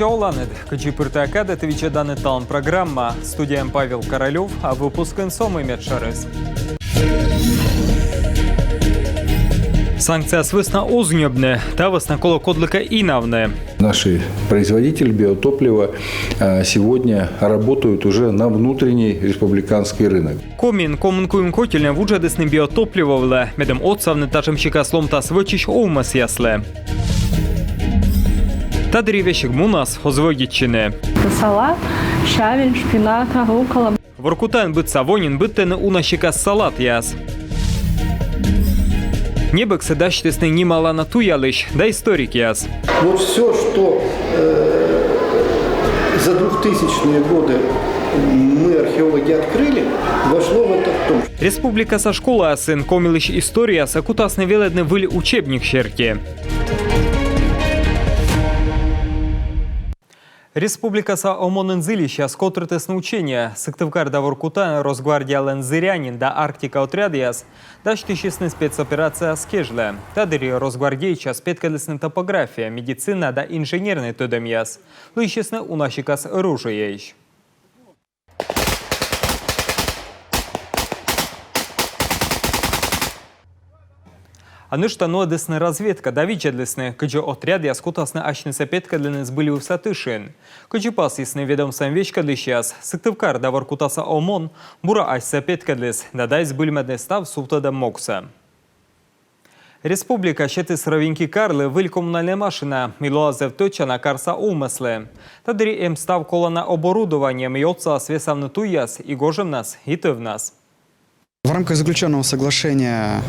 Оланет, Каджипырта Акада, Твичаданы Талан программа, студия Павел Королев, а выпуск инсомы Медшарес. Санкция свысна озгнебны, та высна коло кодлыка инавны. Наши производители биотоплива сегодня работают уже на внутренний республиканский рынок. Комин коммункуем котельня в уджадысны биотопливовле, медом отцавны тачем щекаслом та свычищ оумас ясле. Та деревящик мунас хозводиччини. Салат, щавель, шпинат, рукола. Воркутан быт савонин быттен уна щекас салат яс. Небек седащитесны немало натуялыш, да историк яс. Вот все, что за 2000-е годы мы, археологи, открыли, вошло в этот том. Республика со школа сын комилыш история сакутасны веледны выли учебник щерки. Республика са омонензилища скотритес научения, сыктывкар да воркута, Росгвардия лензырянин да Арктика отрядияс, да штищесны спецоперация скежле, тадыри Росгвардейча спеткалесны топография, медицина да инженерный тудемьяс, лыщесны унащикас оружиеищ. А нышта нуадысны разведка, да вичадлысны, кыджи отряд яскутасны ачныса петкадлыныз были в сатышин. Кыджи пас ясны ведомством вечкадлыщас, сыктывкар да воркутаса омон, бура ачса петкадлыс, да дайс быльмадны став султада мокса. Республика щетыс ровеньки карлы выль коммунальная машина, милуазев точа на карса умыслы. Тадри им став колона оборудования мьется свесавны туяс и гожем нас, и ты в нас. В рамках заключенного соглашения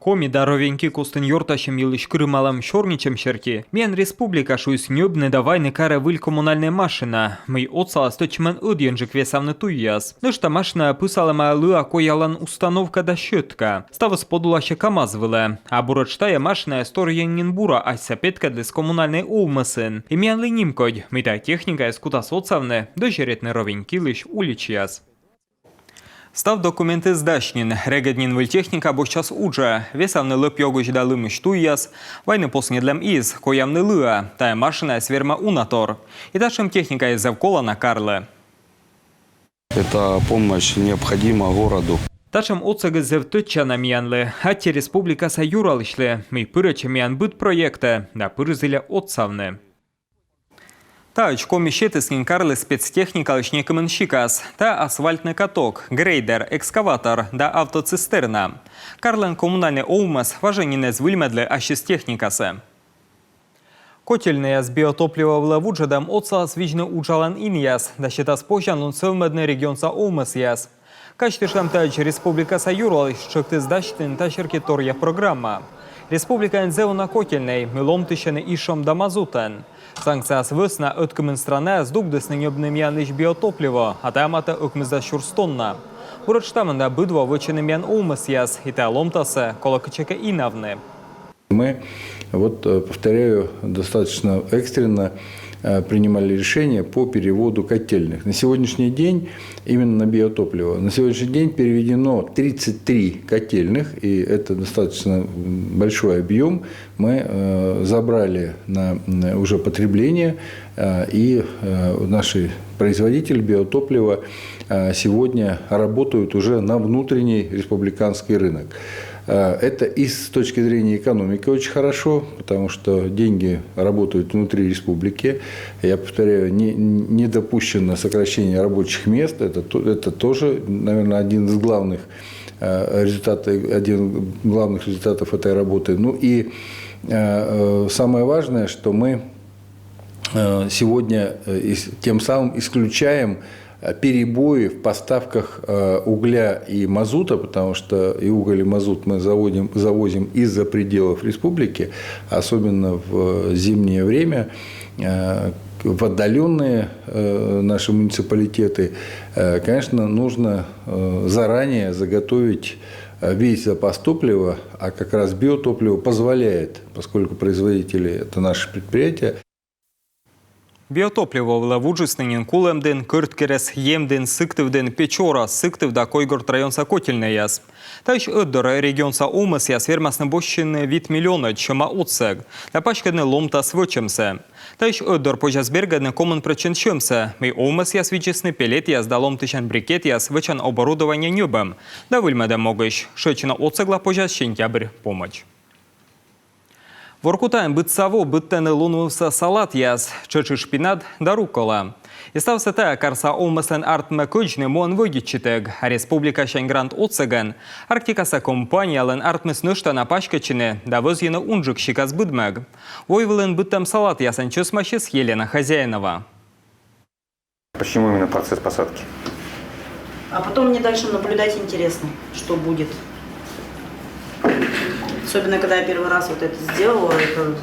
Коми да ровеньки костын йорташем елыш крымалам шорничем щерки. Мен республика шуйс нёбны давайны кара выль коммунальная машина. Мы отсала сточмен удьенжик весавны туяс. Нышта машина пысалама лыа коялан установка да щетка. Ставыс подулаще КамАЗ выле. А бурочтая машина сторьеннин бура айса петка для коммунальной улмысын. И мен лынимкодь. Мы та техника искута соцавны. Дожеретны ровеньки лыш уличьяс. Став документы здачнин, регаднин вильтехника бо час уджа, весавны лып йогуч да лымыш туяс, вайны поснедлем из, коямны лыа, тая машина сверма унатор, и ташем техника из завкола на карлы. Это помощь необходима городу. Ташем оцега зевтыча на мянлы, атти республика са юралышлы, мы пырыча мян быт проекта, да пырызыля отсавны. Та очком щетыскин карлы спецтехника лышнекамен щикас, та асфальтный каток, грейдер, экскаватор, да автоцистерна. Карлен коммунальный оумас важенинез выльмедле ащестехникасы. Котельные с биотоплива вуджадам отца свижны уджалан иньяс, да щетас пожан он совмедный регион са оумас яс. Качтышлам тач республика са юралыш чыкты сдащтын тащерки торья программа. Республика энзеуна котельной, милом тыщены ишом да мазутен. Санкция свысна өткімен страна сдугдысны небным янлыш биотопливо, а тамата өкмізда шурстонна. Бурачтамында быдва вычыным ян оумыс яс, и та ломтасы колокачека инавны. Мы, повторяю, достаточно экстренно принимали решение по переводу котельных. На сегодняшний день, именно на биотопливо, на сегодняшний день переведено 33 котельных, и это достаточно большой объем. Мы забрали на уже потребление, и наши производители биотоплива сегодня работают уже на внутренний республиканский рынок. Это и с точки зрения экономики очень хорошо, потому что деньги работают внутри республики. Я повторяю, не допущено сокращение рабочих мест. Это тоже, наверное, один из главных результатов этой работы. Ну и самое важное, что мы сегодня тем самым исключаем перебои в поставках угля и мазута, потому что и уголь, и мазут мы завозим из-за пределов республики, особенно в зимнее время, в отдаленные наши муниципалитеты. Конечно, нужно заранее заготовить весь запас топлива, а как раз биотопливо позволяет, поскольку производители – это наши предприятия. Биотопливо вуджисненин кулемден, кырткерес, емден, сыктывден, печора, сыктывда койгорт районса котельнеяс. Тайш öddör регионса омыс яс вермасны бощины вид миллиона чыма отсег. Напашкадны ломтас вычемсе. Тайш öddör пожазбергадны комын причын чымсе. Мы омыс яс вичесны пелет яс да ломтышан брикет яс вычан оборудование нюбем. Да выльмадам могыш. Шычына отсегла пожаз щентябрь помощь. Воркутаем бытсаво быттены лунувса салат яс, чечы шпинат да рукола. И стався те, карса омыслен артме көчны муан вөгитчитег, а республика шенгрант отсеген, Арктикаса компаниялен артмес нöштана пашкачыны, да вözйыны унжык шикас быдмег. Ойвылен быттем салат ясен чөсмашыс Елена Хозяинова. Почему именно процесс посадки? А потом мне дальше наблюдать интересно, что будет. Особенно, когда я первый раз вот это сделала, это,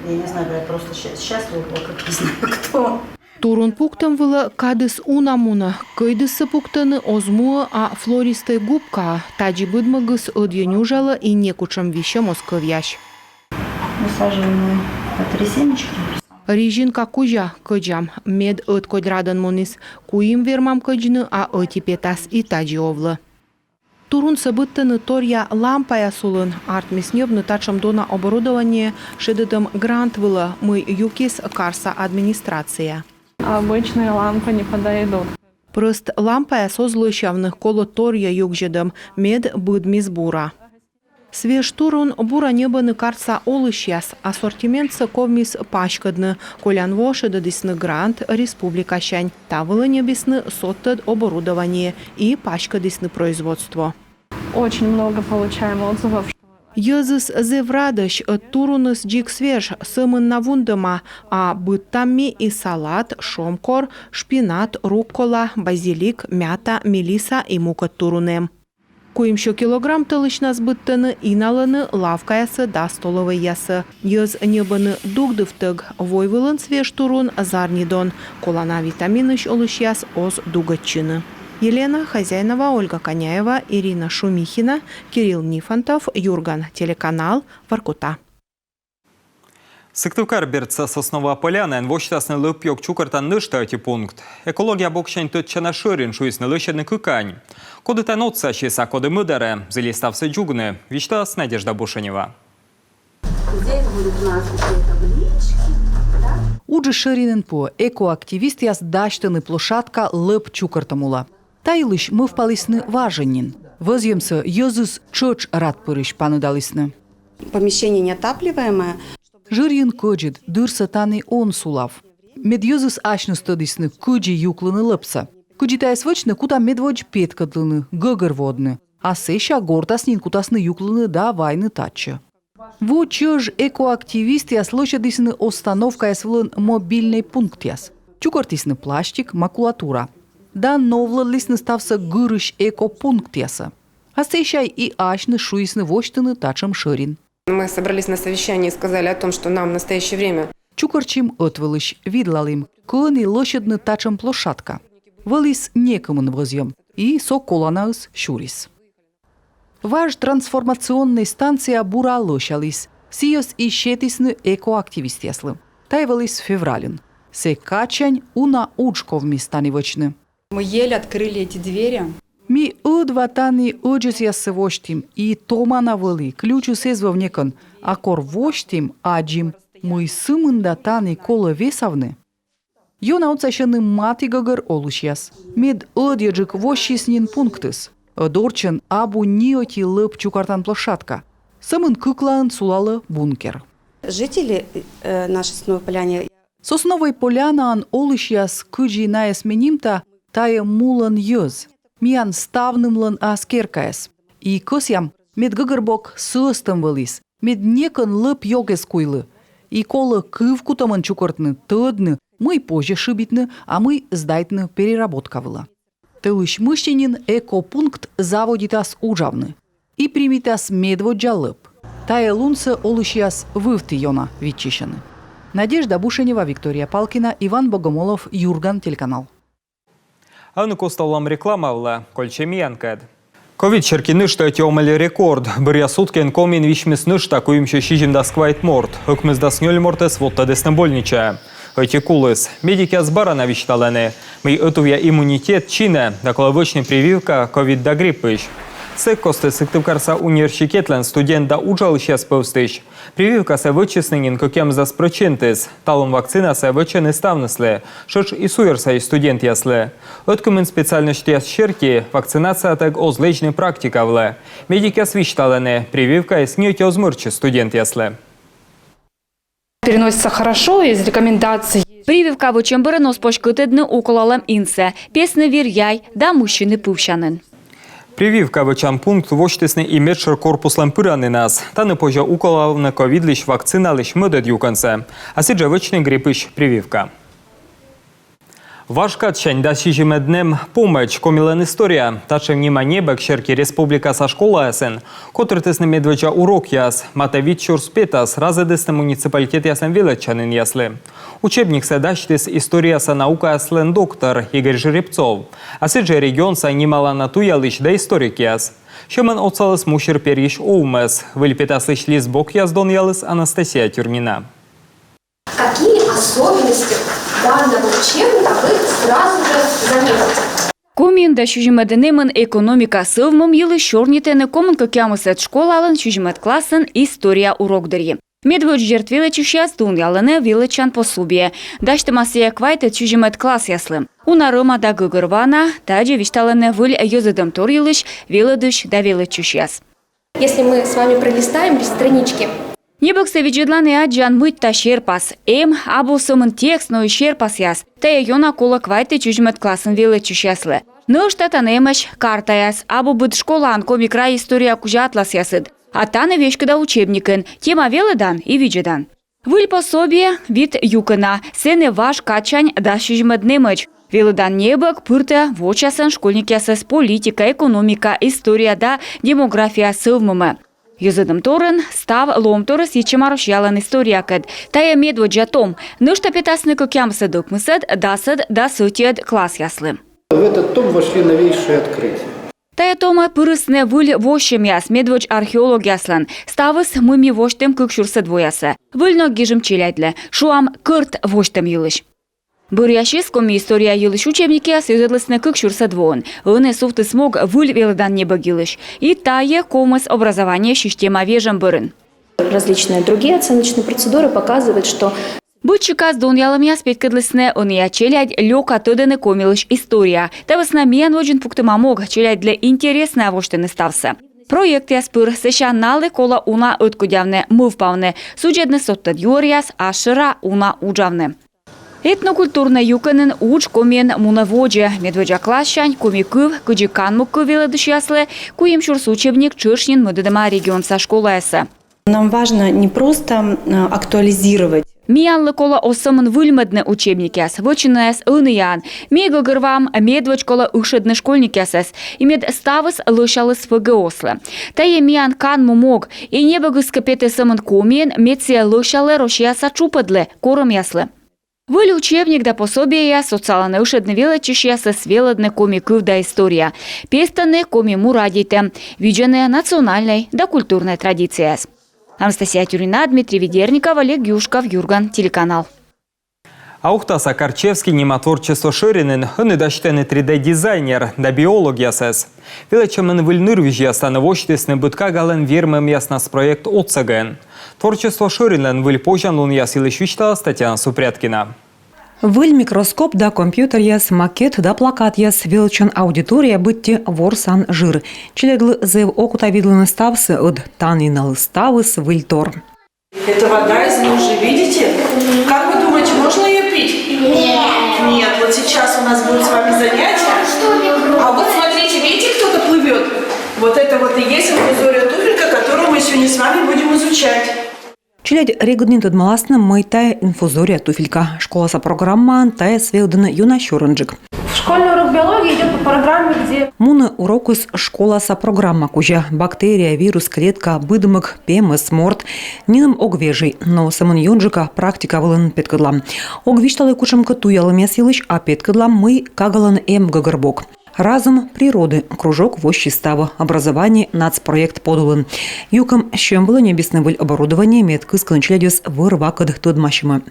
я не знаю, я просто счастлива была, как не знаю кто. Турун пуктам вила кадыс унамуна, кайдысы пуктаны озмуа, а флористай губка, таджи быдмагыс одьянюжала и некучам веща московящ. Высаживаем по 3 семечки. Рижинка кужа каджам, мед от кодрадан монис, куим вермам каджны, а отипетас и таджи овла. Турун событыны торья лампая сулын, артмеснебны тачам дона оборудование, шедыдам грант вила, мы юкис карса администрация. Обычные лампы не подойдут. Прост лампая созлыщавных коло торья югжедам, мед быдмис бура. Свеж турун бура небаны карса олышяс, ассортимент соковмис пашкадны, колян вошедадысны грант республика щань, тавылы небесны соттад оборудование и пашкадысны производство. Очень много получаем отзывов. Езыс зеврадыш туруныс джик свеж сымын навундыма, а быттамми и салат, шомкор, шпинат, руккола, базилик, мята, мелиса и мукат турунем. Куимщо килограмм тылычна сбыттыны иналыны лавкаясы да столовый ясы. Ез небыны дугдывтыг, войвылын свеж турун зарнидон, колана витаминыш олыш яс оз дугатчыны. Елена Хозяинова, Ольга Коняева, Ирина Шумихина, Кирилл Нифонтов, Юрган, телеканал Воркута. Сыктывкар берца Соснова Поляна, вощтасны лыпьёк чукартан нышта пункт. Экология бокшань тотчана шырин шуисны лыщадны кыкань. Коды танотса щиса коды мыдаре, зелиставсы джугны. Вичтас Надежда Бушенева. Здесь будут у нас таблички. Уджи шыринен по экоактивист яс даштыны площадка лып чукартамула. Тайлыш мы впалисны важенин. Возьемся езыс чоч рад пырыш панудалисны. Помещение неотапливаемое. Жырьын көджет, дырса таны он сулав. Мед езыс ашны стадисны көджи юклыны лыпса. Көджитай свычны кута медводж петкадлыны, гыгыр водны. А сеша гортаснин кутасны юклыны да вайны тачы. Во чёж экоактивист яс лощадисны остановка яс вылын мобильный пункт яс. Чукартисны пластик, макулатура. Да новлалисны ставса гырыш экопункт яса. А сеша и ашны шуисны вощтыны тачам шырин. Мы собрались на совещании и сказали о том, что нам в настоящее время Чукарчим отвылыш, видлалим, кыны лощадны тачам площадка. Вылис некомын возьем и соколанаус щурис. Ваш трансформационной станция бура лощалис, сиос и щетисны экоактивист яслы. Тайвалис февралин. Се качань уна учковми станивочны. мы еле открыли эти двери. Ми удватани уджис ясы воштим и тома навыли, ключу сезвовнекон, а кор воштим аджим, мы сымында тани колы весавны. Йона отсащаны мати гагар олушьяс. Мед одьяджик вощиснин пунктыс. Дорчен абу ниоти лып чукартан площадка. Самын кыклаан сулалы бункер. Жители нашей Сосновой Поляне. Сосновой Полянаан олушьяс кыджи наес менимта тая мулан йоз. Миан ставнымлан аскеркаес. И косям мед гагырбок сыстым вылис. Мед некон лып йогес куйлы. И колы кывкутамын чукартны тыдны, мы позже шибитны, а мы сдайтны переработкавыла. Тылыш мыщенин экопункт заводитас ужавны. И примитас медводжа лып. Тая лунца олышьяс вывты йона витчищаны. Надежда Бушенева, Виктория Палкина, Иван Богомолов, Юрган, телеканал. Аны косталам рекламавла, кольчемиянкад. Ковид черки нышта тёмали рекорд. Быря суткен комин вишмес нышта, куимще шижим да сквайт морт. Хыкмыз да снёль мортес вот тадесна больничая. Эти кулыс. Медики збарана вишталаны. Мы этувя иммунитет чине, доколовочный прививка ковид да гриппыш. Сек косты сыктывкарса университетлен студента учалища спевстыш. Прививка се вычесненин кокем за спрочентес. Талон вакцина се вычены ставнысле. Шоч и суерса и студент ясле. Откумен специальность ящерки, вакцинация так озлечный практика вле. Медики свишталены. Прививка из ньоти озмырче студент ясле. Переносится хорошо, из рекомендаций. Прививка вычем беренос почкытыдны уколалам инсе. Песны виряй, да мужчины пывщанын. Прививка вычам пункт воштесны и медшер корпуслам пыраны нас. Та не позже уколав на ковид лиш вакцина лиш медет юканце. А сиджа вычный гриппыш прививка. Важка тщань да сижимеднем помощь комилен история. Таче внимание бекшерки республика со школа эсен. Котртесны медведя урок яс. Матавит чурспетас разедесны муниципалитет ясен величанин ясли. Учебник седаштес история са наука яслен доктор Игорь Жеребцов. А сидже регион са немало натуя лиш да историк яс. Шемен оцалыс мушер периш оумес. Выльпетас лиш лис бок яздон ялыс Анастасия Тюрмина. Какие особенности данного учебника вы сразу же заметите? Комин да шужимеденемен экономика сывмом елы шорнитене комын кокямысет школалын шужимед классен история урокдыри. Медведь жертвиле чущас дун ялыне вилычан пособие. Дашты масия квайте шужимед класс яслым. Уна рома да гыгырвана, таджи вишталыне выль ёзыдым тор елыш, вилыдыш да вилычущас. Если мы с вами пролистаем странички, Небоксе виджедланы аджан мыть та шерпас. Абу сомын текст, но и шерпас яс. Тая йона кола квайте чужмет классен вилы чущаслы. Но штата немеш карта яс. Абу быд школан комикра история кужа атлас ясыд. А та на вещь когда учебникен. Тема веледан и виджедан. Выль пособие вид юкана. Сене ваш качань да чужмет немеч. Веледан небок пырта вочасын школьник ясыс политика, экономика, история да демография сылмыма. Юзыдым торын, став лом торыс ечемаруш ялан история кэд. Тая медводжа том, нышта петасны кокямсы докмысэд, дасэд, да сутиэд класс яслы. В этот том вошли новейшие открытия. Тая тома пырысны выль вощем яс, медводж археолог яслан. Ставыс мыми воштем кыкшурсы двоясы. Выльно гижым челядле, шуам кырт воштем юлыш. Бурящис коми история юлыш учебники асюзедлысны кыкшурсы двоон. Ыны суфты смог выль велдан не багилыш. И тае комыс образование система вежем бырын. различные другие оценочные процедуры показывают, что Бычыкас дон ялым аспект кыдлысны, он я челядь лёка тыдыны комилыш история. Тавысна мен воджин пуктымамог челядь для интересная воштыны стався. Проект яспыр сещаналы кола уна ыткудявны мывпавны, суджедны соттад юрияс, а шыра уна уджавны. Этнокультурный юканын уч комен мунаводжи, медведжа класщань, комикыв, кыджикан муккы велыдыш яслы, куем шурс учебник чыршнин мыдыдыма регион со школа эсэ. Нам важно не просто актуализировать. Миянлы кола осымын выльмыдны учебникяс, вычынаяс ыныян. Мега гырвам медведь кола ышыдны школьникясас, имед ставыс лышалыс ФГОслы. Тае миян кан мумог, и небагыс капеты сымын комен, медсия лышалы рошияса чупадлы, корым яслы. Выль учебник да пособия социалны ышыдны велычищясы свеладны комикыв да история. Пестаны коми мурадите, виджаны национальной да культурной традицияс. Анастасия Тюрина, Дмитрий Ведерников, Олег Юшков, Юрган, телеканал. Аухтаса Карчевский немотворчество ширинен, он и дачтенный 3D-дизайнер, да биолог ясэс. Величамен выльнырвиж ястаны воштесны бытка гален вермем яснас проект отсаген. Творчество ширинен выль пожан лун ясилыш вичтала Татьяна Супряткина. Выль микроскоп да компьютер яс, макет да плакат яс, величан аудитория бытти ворсан жир. Челеглы зэв окута видлыны ставсы от танинал ставыс выльтор. Это вода из лужи, видите? Как вы думаете, можно ее пить? Нет. Нет, вот сейчас у нас будет с вами занятие. А вот смотрите, видите, кто-то плывет? Вот это вот и есть инфузория туфелька, которую мы сегодня с вами будем изучать. Челядь регуднин тут маласна майтая инфузория туфелька. Школа со программа тая свелдана юна щурынджик. школьный урок биологии идет по программе, где Муны урокус школа со программа кужа бактерия, вирус, клетка, быдымык, пемыс, морд. Ниным огвежий, но самын юнджика практика вылын петкыдлам. Огвишталы кучамка туялым ясилыш, а петкыдлам мы кагалан гагырбок. Разум природы, кружок вощи става, образование, нацпроект подулын. Юком щем было небесный выль оборудование, меткы скалынчлядес вырвакад тодмащима.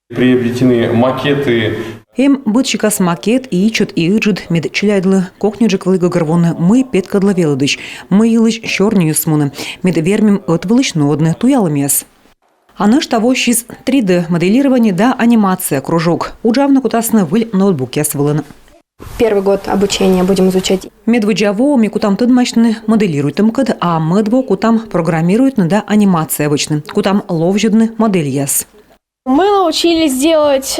Приобретены макеты. Бытчикас макет и ичут и иджид мед челяйдлы кокнюджик вылыгагорвоны мы петкадла велыдыч, мы илыч щорнию смуны, мед вермим отвылыч нодны туялымес. Аныш того щиз 3D моделирование да анимация кружок. Уджавна кутасны выль ноутбук ясвылын. Первый год обучения будем изучать. Медвыджаво ми кутам тыдмачны моделируют мкд, а медво кутам программируют да анимация обычно. Кутам ловжедны модель яс. Мы научились делать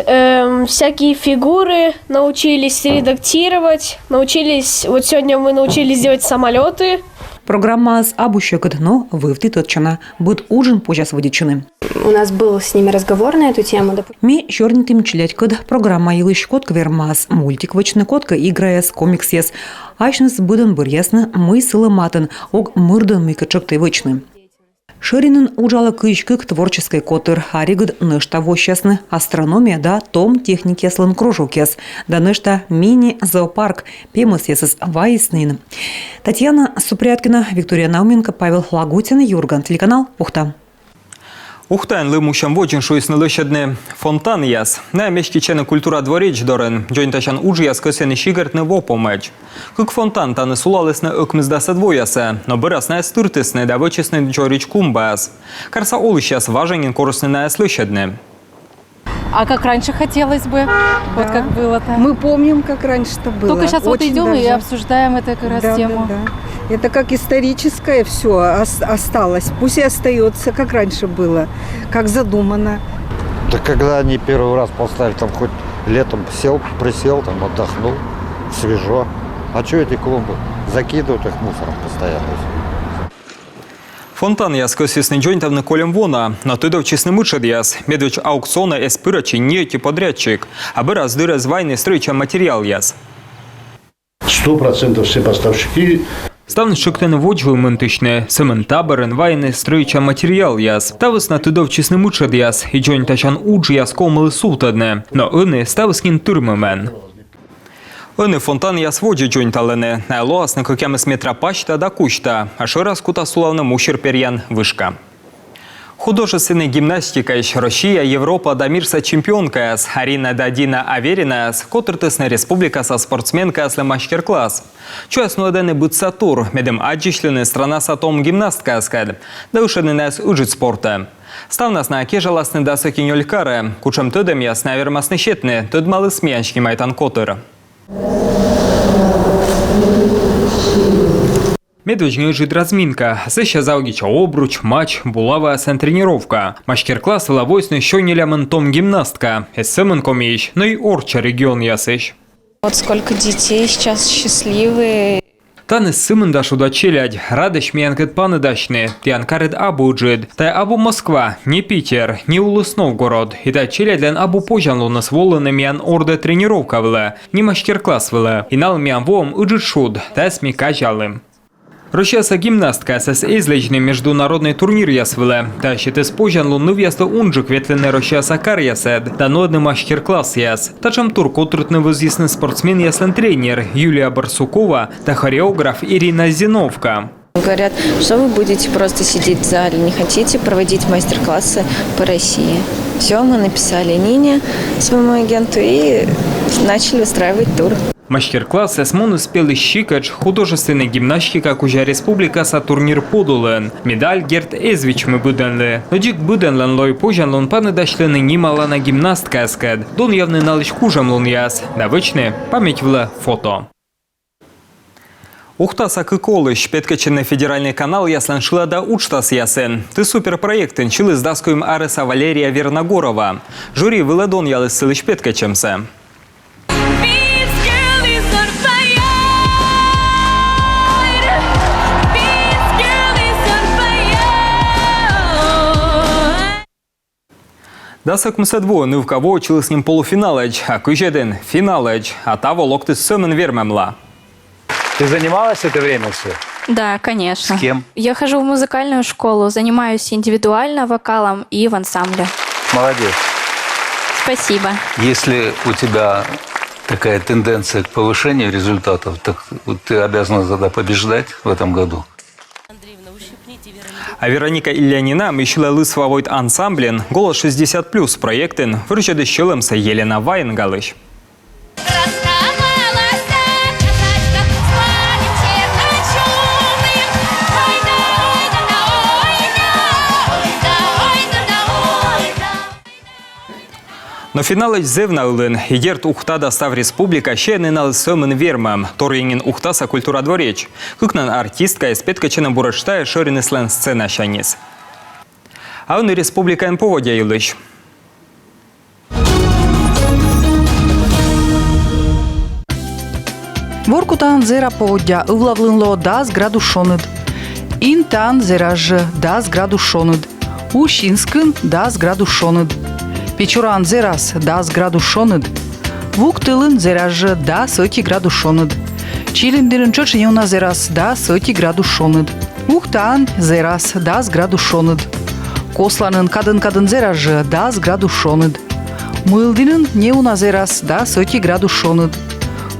всякие фигуры, научились редактировать, вот сегодня мы научились делать самолеты. Программа с обущекот, но вывты тотчана. Будет ужин почас водичины. У нас был с ними разговор на эту тему. Ми чернитым челять код программа илыш котка вермас, мультик вочны котка играя с комикс ес. Айшнес буден бүр ясно, мы сыламатын, ог мырдан микачокты вочны. Ширинын ужала кычкык творческой котыр, аригд нышта вощасны, астрономия да том техники яслын кружок яс, да нышта мини-зоопарк, пемыс ясыз вайснын. Татьяна Супряткина, Виктория Науменко, Павел Лагутин, Юрган, телеканал Ухта. Ухтайн лымущам вочин шуйсны лыщадны фонтан яс. На мешки чены культура дворич дорен. Джойнтачан уж яс көсені шигартны вопомеч. Кык фонтан таны сулалысны өкміздасы двоясы, но бырасны стыртысны да вычесны джорич кумбас. Карса олыш яс важенин корысны на лыщадны. А как раньше хотелось бы? Да. Вот как было-то. Мы помним, как раньше-то было. Только сейчас очень вот идем даже. И обсуждаем эту как раз тему. Да. Это как историческое все осталось. Пусть и остается, как раньше было, как задумано. Да когда они первый раз поставили, там хоть летом присел, там отдохнул, свежо. А что эти клумбы? Закидывают их мусором постоянно. Фонтан яс көсесны джойнтавны колем вона, но тыдов честны мычад яс. Медвеч аукциона эспырачи нети подрядчик, а бы раздыры звайны стройча материал яс. 100% все поставщики. Ставнщиктен воджвы ментичне, семен таберен вайны стройча материал яс. Тавыс на тыдов честны мычад яс, и джойнтачан удж яс комылы султадне, но ыны ставыскин турмымен. Ыны фонтан яс воджи джойнталыны, на лоасны кокемыс метра пачта да кучта, а шырас кута сулавны мушер перьян вышка. Художественная гимнастика Россия, Европа да мирса чемпионка с Арина да Дина Аверина с Котыртысна республика со спортсменка с мастер-класс. Чуяс нуадены быт сатур, медем аджишлены страна сатом гимнастка скад, да ушедны нас уджит спорта. Став нас на кежаласны да сокинёлькары, кучем тыдем яс навермасны щетны, тыд малы смеянчки майтан котыр. Медведь жит разминка, сыща заугича обруч, матч, булава сен тренировка. Мастер-класс воловойсный щонилямын том гимнастка. Эссемын комеич, но и орча регион ясыш. Вот сколько детей сейчас счастливые. Таны сымын дашу да челядь, радыш миянкет паны дашны, тианкарет абу джид, тай абу Москва, не Питер, не Улыс Новгород, и тай челяден абу пожанлу нас воланы миян орде тренировка вла, не мастер-класс вла, и нал миян вом уджит шуд, тай смека жалым. Россияса гимнастка с излечным международный турнир ясвела. Тащит из пожанлу новьясто унжик ветленный Россияса карьясед. Да нодный мастер-класс яс. Тачам тур котрутный возъясный спортсмен яслен тренер Юлия Барсукова, да хореограф Ирина Зиновка. Говорят, что вы будете просто сидеть в зале, не хотите проводить мастер-классы по России. Все, мы написали Нине, своему агенту, и начали устраивать тур. Мастер-класс эсмон успел щикач художественной гимнастика кужа республика са турнир подулен. Медаль Герт Эзвич мы буденле. Но дик буденлен лой пожанлон паны дашлены нимала на гимнастка эскед. Дон явный налыч кужам лун яс. Да вычне память вла фото. Ухтаса кыколыш, петкаченный федеральный канал яслен шила да учтас ясен. Ты суперпроектен чилы с даскуем Ареса Валерия Верногорова. Жюри выладон ялы сылыш петкачемсе. Дасак мсадво нывкаво учил с ним полуфиналыч, а кыжеден финалыч, а того локты сёмен вермемла. Ты занималась это время все? Да, конечно. С кем? Я хожу в музыкальную школу, занимаюсь индивидуально вокалом и в ансамбле. Молодец. Спасибо. Если у тебя такая тенденция к повышению результатов, так ты обязана тогда побеждать в этом году. А Вероника Ильянина мишле лысвовойт ансамблен «Голос 60+» проектен вырчады щелымса Елена Вайнгалыш. Но финалыч зевнаулын идерт ухтада став республика ще ненал сөмін вермам, торыйнин ухтаса культура двореч. Кыкнан артистка эспеткачына бурыштая шырынеслен сцена шанис. А он республикаен поводя юлыш. Воркутан зера поводя ывлавлынло 10 градушоныд. Интан зераж 10 градушоныд. Ущинскын 10 градушоныд. Печуран зерас 10 градушоныд. Вуктылын зераж 10 градушоныд. Чилиндерин чочине у нас зерас 10 градушоныд. Ухтан зерас 10 градушоныд. Косланын кадын зераж 10 градушоныд. Мылдинын не у нас зерас 10 градушоныд.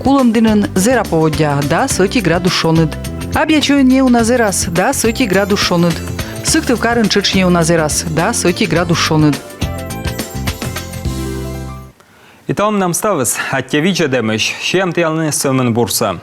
Кулымдинын зера поводя 10 градушоныд. Абьячуй не у нас зерас 10 градушоныд. Сыктыв карын чочине у нас зерас 10 градушоныд. И там нам ставис, а те вича демыш, чем ты алны сөмін бурса.